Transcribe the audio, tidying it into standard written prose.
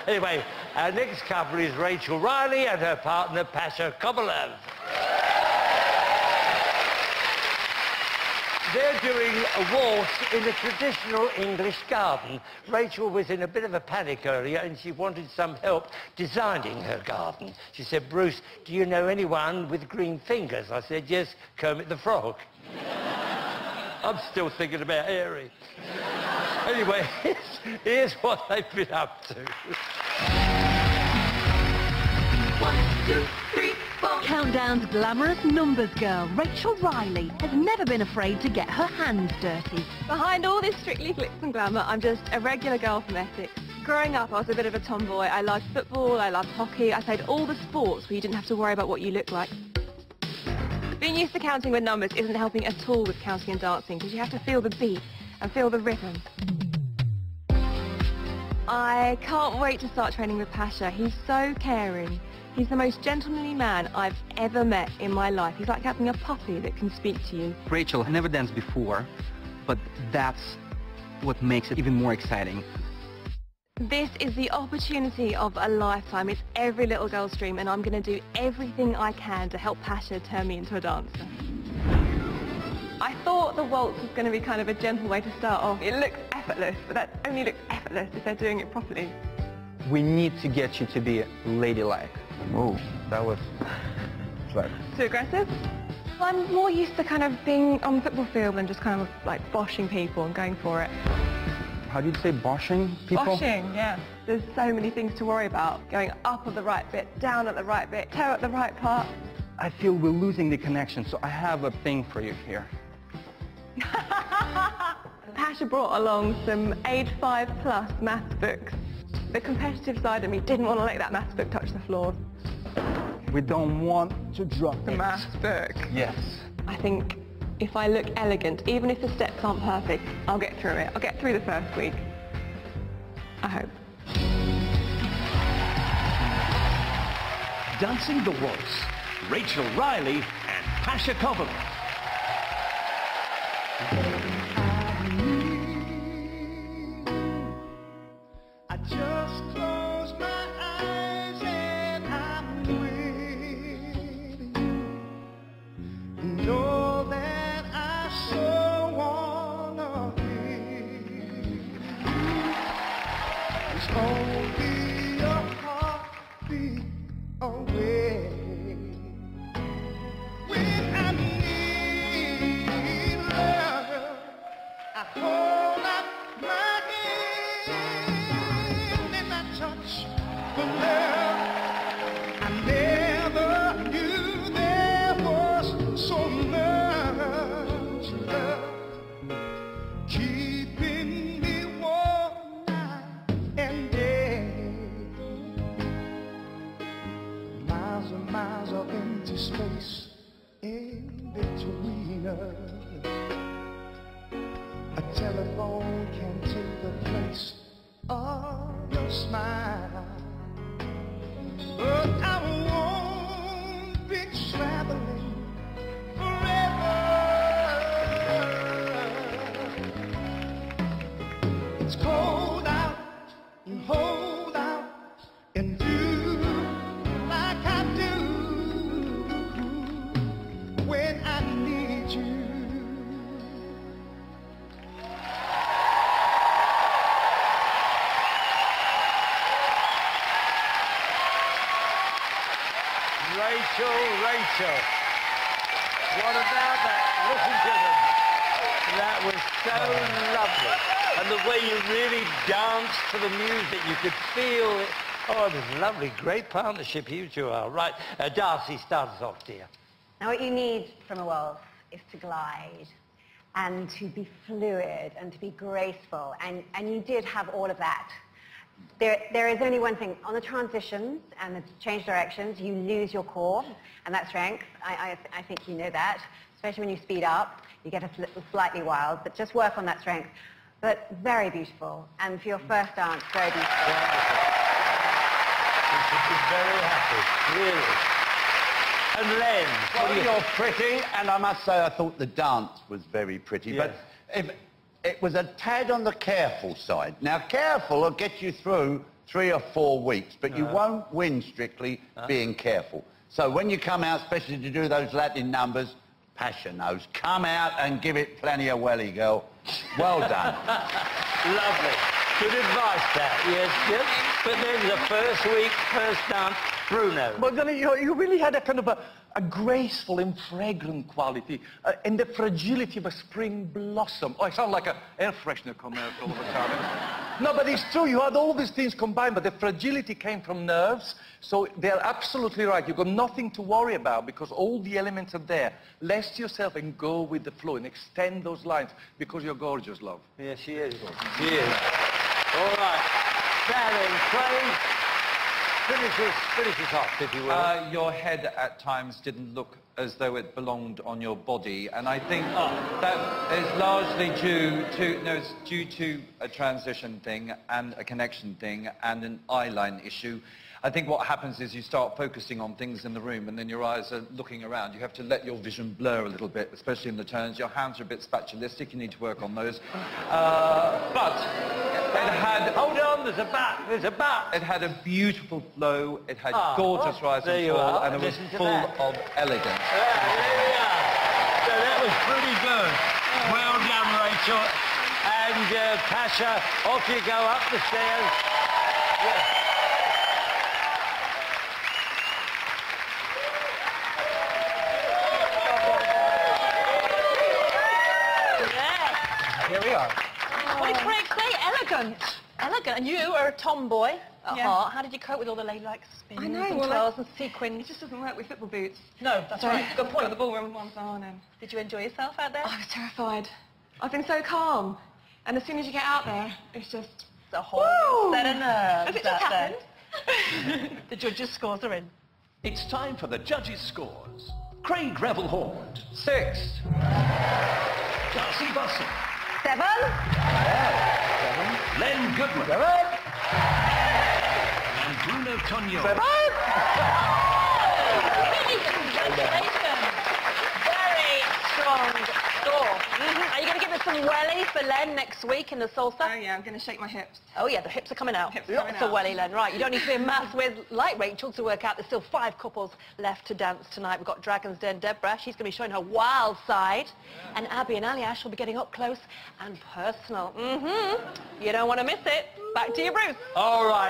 Anyway, our next couple is Rachel Riley and her partner, Pasha Kovalev. They're doing a waltz in a traditional English garden. Rachel was in a bit of a panic earlier and she wanted some help designing her garden. She said, "Bruce, do you know anyone with green fingers?" I said, "Yes, Kermit the Frog." I'm still thinking about Harry. Anyway, here's what they've been up to. 1, 2, 3, 4. Countdown's glamorous numbers girl, Rachel Riley, has never been afraid to get her hands dirty. Behind all this strictly glitz and glamour, I'm just a regular girl from Essex. Growing up, I was a bit of a tomboy. I loved football, I loved hockey, I played all the sports where you didn't have to worry about what you look like. Being used to counting with numbers isn't helping at all with counting and dancing because you have to feel the beat and feel the rhythm. I can't wait to start training with Pasha. He's so caring. He's the most gentlemanly man I've ever met in my life. He's like having a puppy that can speak to you. Rachel, I never danced before, but that's what makes it even more exciting. This is the opportunity of a lifetime. It's every little girl's dream, and I'm going to do everything I can to help Pasha turn me into a dancer. I thought the waltz was going to be kind of a gentle way to start off. It looks effortless, but that only looks effortless if they're doing it properly. We need to get you to be ladylike. Oh, that was like... Too aggressive? I'm more used to kind of being on the football field and just kind of like boshing people and going for it. How do you say boshing people? Boshing, yeah. There's so many things to worry about. Going up at the right bit, down at the right bit, toe at the right part. I feel we're losing the connection, so I have a thing for you here. Pasha brought along some age 5+ maths books. The competitive side of me didn't want to let that maths book touch the floor. We don't want to drop The maths book. Yes. I think if I look elegant, even if the steps aren't perfect, I'll get through it. I'll get through the first week. I hope. Dancing the Waltz, Rachel Riley and Pasha Kovalev. I just close my eyes and I'm waiting. Know that I so wanna be. It's only a heartbeat away. When I need love, I hold up my hand and I touch the love. I never knew there was so much love keeping me warm night and day. Miles and miles of empty space in between us. A telephone can take the place of your smile. But I won't be traveling forever. It's cold out and hold out and do like I do when I need you. Rachel. What about that? Listen to them. That was so lovely. And the way you really danced to the music, you could feel it. Oh, it was lovely. Great partnership, you two are. Right, Darcy, start us off, dear. Now what you need from a waltz is to glide and to be fluid and to be graceful, and you did have all of that. There is only one thing. On the transitions and the change directions, you lose your core and that strength. I think you know that, especially when you speed up. You get a little slightly wild, but just work on that strength. But very beautiful, and for your first dance, very beautiful. You should be very happy, really. And Len, Well, you're pretty, and I must say I thought the dance was very pretty, Yes. but it was a tad on the careful side. Now, careful will get you through 3 or 4 weeks, but you won't win strictly being careful. So when you come out, especially to do those Latin numbers, Pasha knows. Come out and give it plenty of welly, girl. Well done. Lovely. Good advice, that. Yes, yes. But then the first week, first dance, Bruno. But then you really had a kind of a graceful and fragrant quality and the fragility of a spring blossom. Oh, I sound like an air freshener commercial all of a sudden. No, but it's true. You had all these things combined, but the fragility came from nerves. So they're absolutely right. You've got nothing to worry about because all the elements are there. Rest yourself and go with the flow and extend those lines because you're gorgeous, love. Yes, she is. She is. All right. Darren, Craig, finish us off, if you will. Your head at times didn't look as though it belonged on your body, and I think that is largely due to a transition thing and a connection thing and an eye line issue. I think what happens is you start focusing on things in the room and then your eyes are looking around. You have to let your vision blur a little bit, especially in the turns. Your hands are a bit spatulistic. You need to work on those. But it had... Hold on, there's a but. It had a beautiful flow. It had gorgeous rise and fall, and it was full of elegance. There we are. So that was pretty good. Well done, Rachel. And Pasha, off you go up the stairs. Yeah. Here we are. What did Craig say? Elegant. Elegant. And you are a tomboy at heart. How did you cope with all the ladylike spins and twirls and sequins? It just doesn't work with football boots. No, that's right. Good point. Got the ball around once on and... Did you enjoy yourself out there? I was terrified. I've been so calm. And as soon as you get out there, it's just... The whole set of nerves. Has it just happened? The judges' scores are in. It's time for the judges' scores. Craig Revel-Horn, 6. Darcy Bussell, 7. 7. Len Goodman, 7. and Bruno Tognon. 7. Congratulations. Very strong score. Are you going to give us some welly for Len next week in the salsa? Oh, yeah, I'm going to shake my hips. Oh, yeah, the hips are coming out. Hips are coming Lots of out. welly, Len. Right, you don't need to be a mass with, like Rachel, to work out. There's still 5 couples left to dance tonight. We've got Dragon's Den Deborah. She's going to be showing her wild side. And Abby and Aliash will be getting up close and personal. You don't want to miss it. Back to you, Bruce. All right.